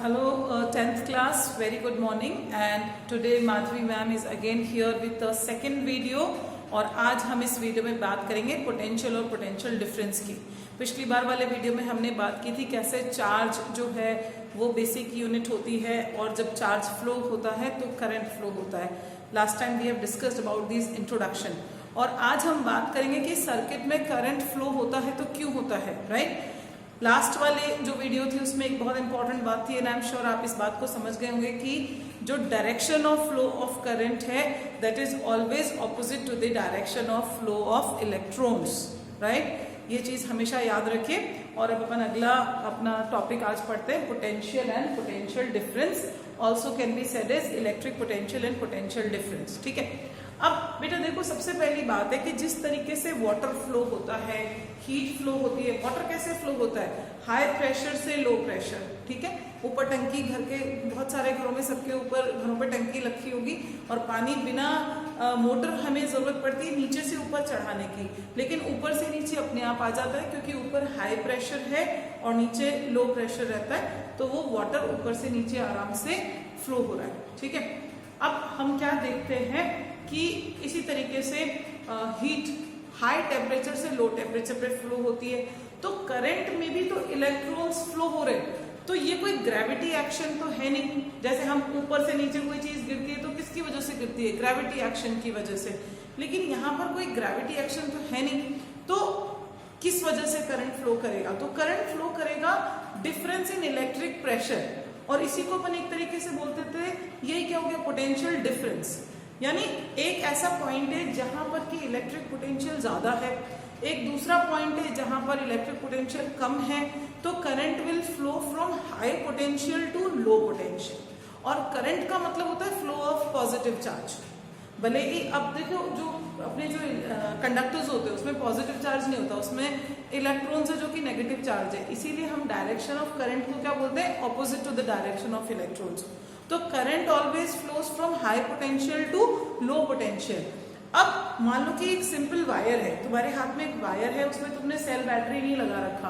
Hello, 10th class, very good morning, and today Madhvi ma'am is again here with the second video. और आज हम इस video में बात करेंगे पोटेंशियल और पोटेंशियल डिफरेंस की। पिछली बार वाले वीडियो में हमने बात की थी कैसे चार्ज जो है वो बेसिक यूनिट होती है और जब चार्ज फ्लो होता है तो करंट फ्लो होता है। Last time we have discussed about this introduction, और आज हम बात करेंगे कि सर्किट में करंट फ्लो होता है तो क्यों होता है, राइट। लास्ट वाले जो वीडियो थी उसमें एक बहुत इंपॉर्टेंट बात थी, एंड आई एम श्योर आप इस बात को समझ गए होंगे कि जो direction of flow of current है that is always opposite to the direction of flow of electrons, right. ये चीज हमेशा याद रखिए। और अब अपन अगला अपना टॉपिक आज पढ़ते हैं, potential and potential difference, also can be said as electric potential and potential difference, ठीक है। अब बेटा देखो, सबसे पहली बात है कि जिस तरीके से वाटर फ्लो होता है, हीट फ्लो होती है, वाटर कैसे फ्लो होता है, हाई प्रेशर से लो प्रेशर, ठीक है। ऊपर टंकी, घर के बहुत सारे घरों में, सबके ऊपर घरों पे टंकी रखी होगी और पानी बिना मोटर हमें जरूरत पड़ती है नीचे से ऊपर चढ़ाने की, लेकिन ऊपर से नीचे अपने आप आ जाता है क्योंकि ऊपर हाई प्रेशर है और नीचे लो प्रेशर रहता है, तो वो वाटर ऊपर से नीचे आराम से फ्लो हो रहा है, ठीक है। अब हम क्या देखते हैं कि इसी तरीके से हीट हाई टेम्परेचर से लो टेम्परेचर पे फ्लो होती है, तो करंट में भी तो इलेक्ट्रॉन्स फ्लो हो रहे हैं, तो ये कोई ग्रेविटी एक्शन तो है नहीं। जैसे हम ऊपर से नीचे कोई चीज गिरती है तो किसकी वजह से गिरती है, ग्रेविटी एक्शन की वजह से, लेकिन यहाँ पर कोई ग्रेविटी एक्शन तो है नहीं, तो किस वजह से करंट फ्लो करेगा, तो करंट फ्लो करेगा डिफरेंस इन इलेक्ट्रिक प्रेशर, और इसी को अपन एक तरीके से बोलते थे, यही क्या हो गया, पोटेंशियल डिफरेंस। यानी एक ऐसा पॉइंट है जहां पर कि इलेक्ट्रिक पोटेंशियल ज्यादा है, एक दूसरा पॉइंट है जहां पर इलेक्ट्रिक पोटेंशियल कम है, तो current will flow from high potential to low potential, और करंट का मतलब होता है फ्लो ऑफ पॉजिटिव चार्ज। भले ही अब देखो जो अपने जो कंडक्टर्स होते हैं उसमें पॉजिटिव चार्ज नहीं होता, उसमें इलेक्ट्रॉन्स है जो कि नेगेटिव चार्ज है, इसीलिए हम डायरेक्शन ऑफ करंट को क्या बोलते हैं, opposite to the direction of electrons. तो current always flows from high potential to low potential. अब मान लो कि एक सिंपल वायर है, तुम्हारे हाथ में एक वायर है, उसमें तुमने सेल बैटरी नहीं लगा रखा,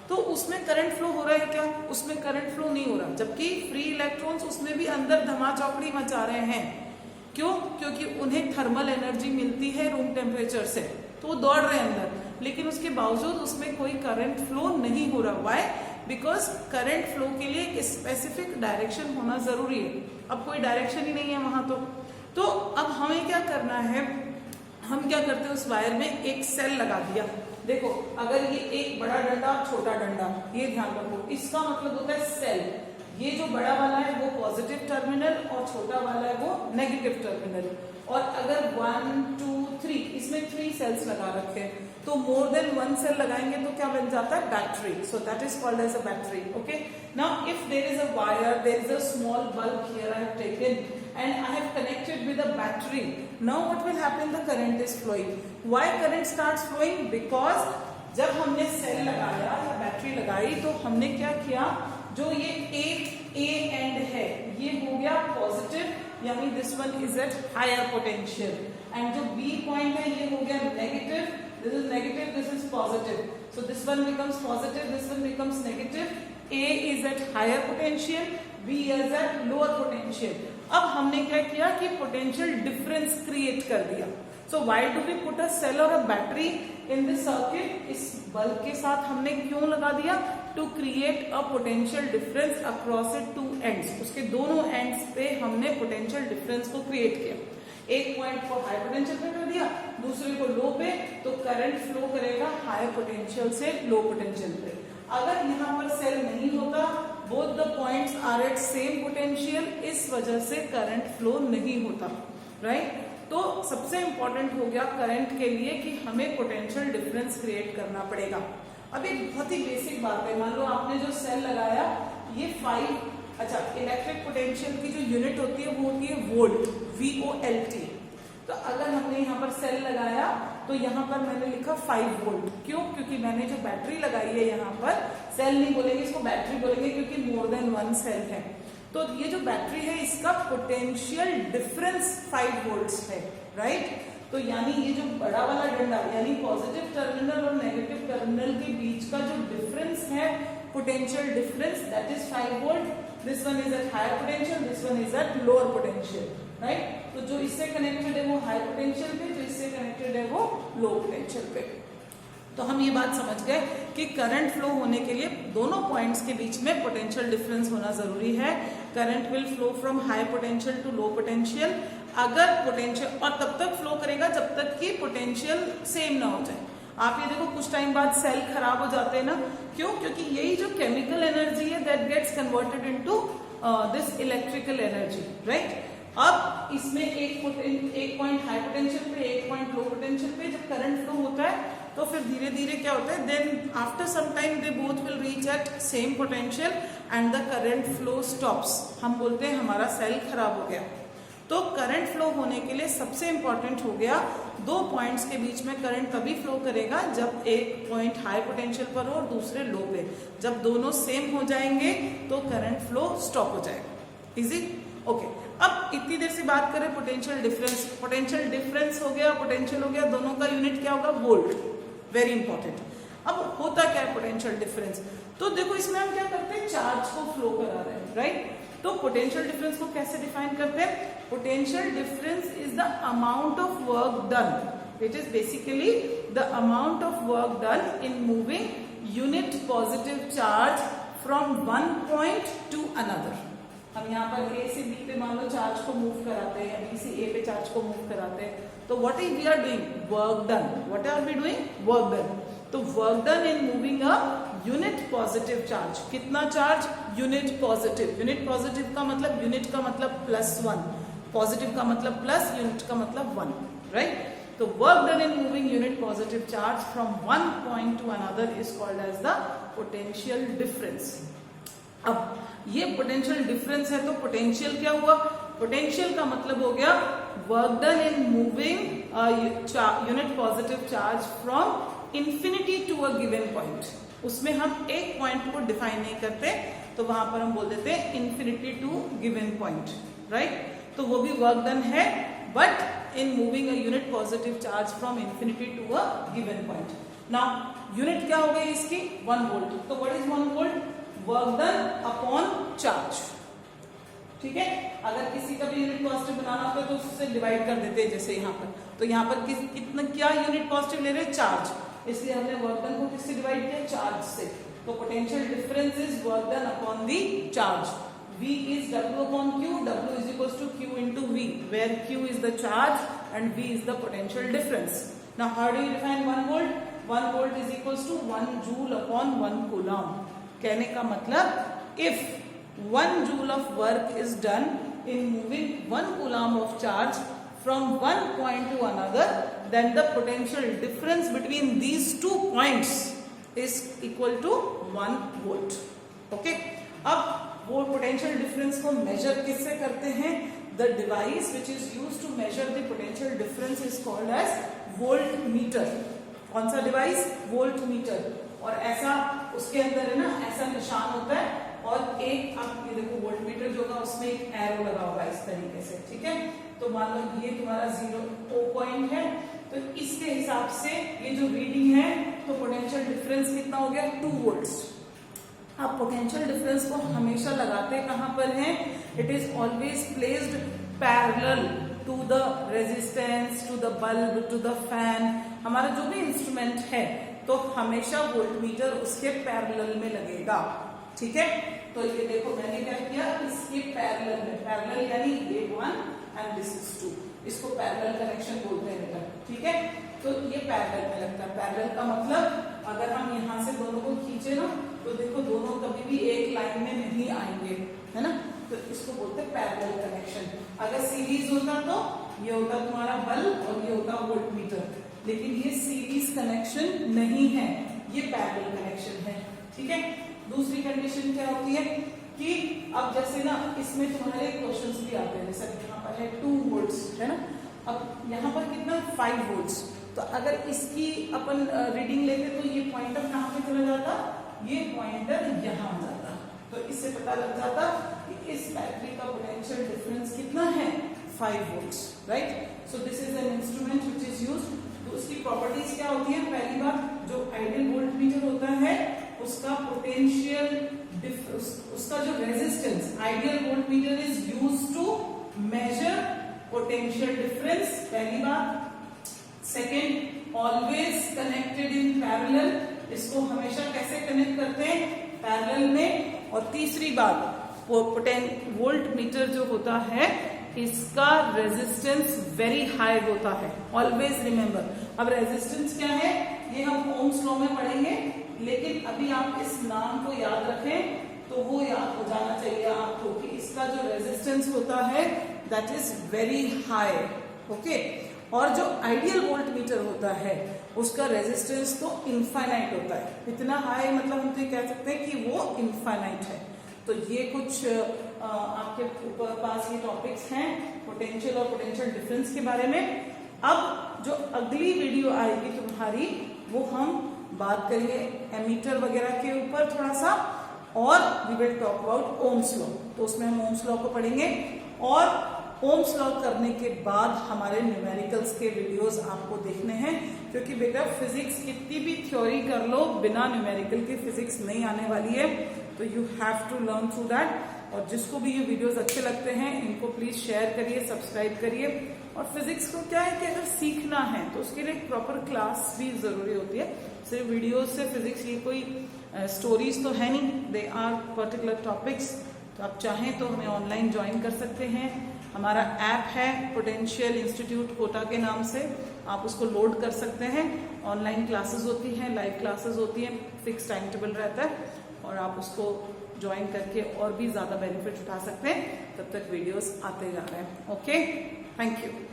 तो उसमें करंट फ्लो हो रहा है क्या, उसमें करंट फ्लो नहीं हो रहा, जबकि फ्री इलेक्ट्रॉन्स उसमें भी अंदर धमाचौकड़ी मचा रहे हैं। क्यों? क्योंकि उन्हें थर्मल एनर्जी मिलती है रूम टेम्परेचर से, तो वो दौड़ रहे हैं अंदर, लेकिन उसके बावजूद उसमें कोई करंट फ्लो नहीं हो रहा। व्हाई? बिकॉज करंट फ्लो के लिए एक स्पेसिफिक डायरेक्शन होना जरूरी है। अब कोई डायरेक्शन ही नहीं है वहां, तो अब हमें क्या करना है, हम क्या करते हैं, उस वायर में एक सेल लगा दिया। देखो, अगर ये एक बड़ा डंडा छोटा डंडा, ये ध्यान रखो, इसका मतलब होता है सेल। ये जो बड़ा वाला है वो पॉजिटिव टर्मिनल और छोटा वाला है वो नेगेटिव टर्मिनल, और अगर 1 2 3 इसमें 3 सेल्स लगा रखे हैं, तो मोर देन 1 सेल लगाएंगे तो क्या बन जाता है, battery. So that is called as a battery. Okay, now if there is a wire, there is a small bulb here I have taken and I have connected with a battery. Now what will happen, the current is flowing. Why current starts flowing? Because जब हमने cell लगाया या battery लगाई तो हमने क्या किया, जो ये A एंड है ये हो गया पॉजिटिव, यानी this one is at higher potential, and जो B पॉइंट है ये हो गया negative, this is negative, this is positive, so this one becomes positive, this one becomes negative. A is at higher potential, B is at lower potential. अब हमने क्या किया कि पोटेंशियल डिफरेंस क्रिएट कर दिया। So why do we put a cell or a battery in this circuit, इस bulb के साथ हमने क्यों लगा दिया, to create a potential difference across it 2 ends, उसके दोनों एंड्स पे हमने पोटेंशियल डिफरेंस को क्रिएट किया। एक पॉइंट को हाई पोटेंशियल पे कर दिया, दूसरे को लो पे, तो करंट फ्लो करेगा हाई पोटेंशियल से लो पोटेंशियल पे। अगर यहाँ पर सेल नहीं होता, both the points are at same potential, इस वजह से करंट फ्लो नहीं होता, राइट। तो सबसे इंपॉर्टेंट हो गया करंट के लिए कि हमें पोटेंशियल डिफरेंस क्रिएट करना पड़ेगा। अब एक बहुत ही बेसिक बात है, मान लो आपने जो सेल लगाया ये 5, अच्छा, इलेक्ट्रिक पोटेंशियल की जो यूनिट होती है वो होती है वोल्ट, VOLT। तो अगर हमने यहाँ पर सेल लगाया तो यहाँ पर मैंने लिखा 5 वोल्ट, क्यों? क्योंकि मैंने जो बैटरी लगाई है यहाँ पर, सेल नहीं बोलेंगे इसको, बैटरी बोलेंगे, क्योंकि मोर देन 1 सेल है। तो ये जो बैटरी है इसका पोटेंशियल डिफरेंस 5 वोल्ट्स है, राइट। तो यानी ये जो बड़ा वाला डंडा, यानी पॉजिटिव टर्मिनल और नेगेटिव टर्मिनल के बीच का जो डिफरेंस है potential difference, that is 5 volt. This one is at higher potential, this one is at lower potential, right. तो जो इससे कनेक्टेड है वो हाई पोटेंशियल पे, जो इससे कनेक्टेड है वो लो पोटेंशियल पे. तो हम ये बात समझ गए कि करंट फ्लो होने के लिए दोनों पॉइंट्स के बीच में पोटेंशियल डिफरेंस होना जरूरी है. Current will flow from high potential to low potential. अगर पोटेंशियल, और तब तक फ्लो करेगा जब तक कि पोटेंशियल सेम ना हो जाए. आप ये देखो कुछ टाइम बाद सेल खराब हो जाते हैं ना, क्यों? क्योंकि यही जो केमिकल एनर्जी है that gets converted into this electrical energy, right. अब इसमें एक पॉइंट हाई पोटेंशियल पे, एक पॉइंट लो पोटेंशियल पे जब करंट फ्लो होता है तो फिर धीरे धीरे क्या होता है, then after some time they both will reach at same potential and the current flow stops. हम बोलते हैं हमारा सेल खराब हो गया. तो करंट फ्लो होने के लिए सबसे इंपॉर्टेंट हो गया, दो पॉइंट्स के बीच में करंट तभी फ्लो करेगा जब एक पॉइंट हाई पोटेंशियल पर हो और दूसरे लो पे. जब दोनों सेम हो जाएंगे तो करंट फ्लो स्टॉप हो जाएगा. इजी? ओके. अब इतनी देर से बात करें पोटेंशियल डिफरेंस. पोटेंशियल डिफरेंस हो गया, पोटेंशियल हो गया, दोनों का यूनिट क्या होगा? वोल्ट. Very important. अब होता क्या है पोटेंशियल डिफरेंस? तो देखो इसमें हम क्या करते हैं, चार्ज को फ्लो करा रहे हैं, राइट. तो पोटेंशियल डिफरेंस को कैसे डिफाइन करते हैं? Potential difference is the amount of work done. It is basically the amount of work done in moving unit positive charge from one point to another. हम यहाँ पर ए से बी पे मान लो चार्ज को मूव कराते हैं, बी से ए पे चार्ज को मूव कराते हैं. तो what is we are doing? Work done. What are we doing? Work done. तो work done in moving a unit positive charge. कितना charge? Unit positive. Unit positive का मतलब, यूनिट का मतलब +1, पॉजिटिव का मतलब प्लस, यूनिट का मतलब 1, राइट. तो work done in moving unit positive charge from one point to another is called as the potential difference. अब ये पोटेंशियल डिफरेंस है तो पोटेंशियल क्या हुआ? पोटेंशियल का मतलब हो गया work done in moving unit positive charge from infinity to a given point. उसमें हम एक पॉइंट को डिफाइन नहीं करते, तो वहां पर हम बोल देते हैं infinity to given point, right. तो वो भी वर्क डन है, but in moving a unit positive charge from infinity to a given point. Now unit क्या हो गई इसकी? 1 वोल्ट. तो what is 1 volt? Work done upon charge. ठीक है. अगर किसी का भी यूनिट पॉजिटिव बनाना होता है तो उससे डिवाइड कर देते हैं, जैसे यहाँ पर. तो यहाँ पर कितना क्या यूनिट पॉजिटिव ले रहे हैं? चार्ज. इसलिए हमने वर्क डन को किससे डिवाइड किया? चार्ज से. तो potential difference is work done upon the charge. V is W upon Q. W is equals to Q into V, where Q is the charge and V is the potential difference. Now, how do you define 1 volt? 1 volt is equals to 1 joule upon 1 coulomb. कहने का मतलब, if 1 joule of work is done in moving 1 coulomb of charge from one point to another, then the potential difference between these 2 points is equal to 1 volt. Okay? अब वो potential difference को major किससे करते हैं? The device which is used to measure the potential difference is called as volt meter. कौन सा device? Volt meter. और ऐसा उसके अंदर है ना, ऐसा निशान होता है, और एक आप ये देखो वोल्ट मीटर जो होगा उसमें एक एरो लगा होगा इस तरीके से. ठीक है. तो मान लो ये तुम्हारा 0 पॉइंट है, तो इसके हिसाब से ये जो रीडिंग है, तो पोटेंशियल डिफरेंस कितना हो गया? 2 वोल्ट्स. आप पोटेंशियल डिफरेंस को हमेशा लगाते कहां पर हैं? It is always placed parallel to the resistance, to the bulb, to the fan. हमारा जो भी इंस्ट्रूमेंट है तो हमेशा वोल्टमीटर उसके पैरेलल में लगेगा. ठीक है. तो ये देखो मैंने क्या किया, इसके पैरेलल में, पैरेलल यानी ये 1 एंड दिस इज 2. इसको पैरेलल कनेक्शन बोलते हैं बेटा. ठीक है. तो ये पैरेलल में लगता है. पैरेलल का मतलब अगर हम यहाँ से दोनों को खींचे ना, तो देखो दोनों कभी भी एक लाइन में नहीं आएंगे, है ना. तो इसको बोलते हैं पैरेलल कनेक्शन. अगर सीरीज होता तो ये होता तुम्हारा बल्ब और ये होता वोल्टमीटर, लेकिन ये सीरीज कनेक्शन नहीं है, ये पैरेलल कनेक्शन है. ठीक है. दूसरी कंडीशन क्या होती है कि अब जैसे ना इसमें तुम्हारे क्वेश्चंस भी आते हैं, जैसे यहाँ पर है 2 वोल्ट्स, है ना. अब यहाँ पर कितना? 5 वोल्ट्स. तो अगर इसकी अपन रीडिंग लेते तो ये पॉइंटर कहाँ पे चला जाता? ये पॉइंटर यहाँ आ जाता. तो इससे पता लग जाता कि इस बैटरी का पोटेंशियल डिफरेंस कितना है? 5 volts, right. So this is an instrument which is used. तो उसकी प्रॉपर्टीज क्या होती है? पहली बात, जो आइडियल वोल्टमीटर होता है उसका पोटेंशियल पोटेंशियल उसका जो resistance, ideal voltmeter is used to measure potential difference, पहली बात। Second, always connected in parallel, इसको हमेशा कैसे कनेक्ट करते हैं, पैरेलल में। और तीसरी बात, वोल्ट मीटर जो होता है इसका रेजिस्टेंस वेरी हाई होता है, ऑलवेज रिमेंबर। अब रेजिस्टेंस क्या है ये हम ओम्स लॉ में पढ़ेंगे, लेकिन अभी आप इस नाम को याद रखें तो वो याद हो जाना चाहिए आपको कि इसका जो रेजिस्टेंस होता है that is very high, okay. और जो आइडियल वोल्ट मीटर होता है उसका रेजिस्टेंस तो इनफाइनाइट होता है, इतना हाई मतलब हम तो कह सकते हैं कि वो इनफाइनाइट है। तो ये कुछ आपके ऊपर पास ये टॉपिक्स हैं पोटेंशियल और पोटेंशियल डिफरेंस के बारे में। अब जो अगली वीडियो आएगी तुम्हारी वो हम बात करेंगे एमीटर वगैरह के ऊपर थोड़ा सा, और we will talk about Ohm's law. तो उसमें हम ओम्स लॉ को पढ़ेंगे, और ओम्स लॉ करने के बाद हमारे न्यूमेरिकल्स के वीडियोस आपको देखने हैं, क्योंकि बेटा फिजिक्स कितनी भी थ्योरी कर लो बिना न्यूमेरिकल के फिजिक्स नहीं आने वाली है। तो you have to learn through that. और जिसको भी ये वीडियोस अच्छे लगते हैं इनको प्लीज शेयर करिए, सब्सक्राइब करिए। और फिजिक्स को क्या है कि अगर सीखना है तो उसके लिए एक प्रॉपर क्लास भी जरूरी होती है। सिर्फ वीडियोस से फिजिक्स ये कोई स्टोरीज तो है नहीं, दे आर पर्टिकुलर टॉपिक्स। तो आप चाहें तो हमें ऑनलाइन ज्वाइन कर सकते हैं। हमारा ऐप है पोटेंशियल इंस्टीट्यूट कोटा के नाम से, आप उसको लोड कर सकते हैं। ऑनलाइन क्लासेस होती हैं, लाइव क्लासेस होती हैं, फिक्स टाइम टेबल रहता है, और आप उसको ज्वाइन करके और भी ज्यादा बेनिफिट उठा सकते हैं। तब तक वीडियोस आते जा रहे हैं। Okay, thank you.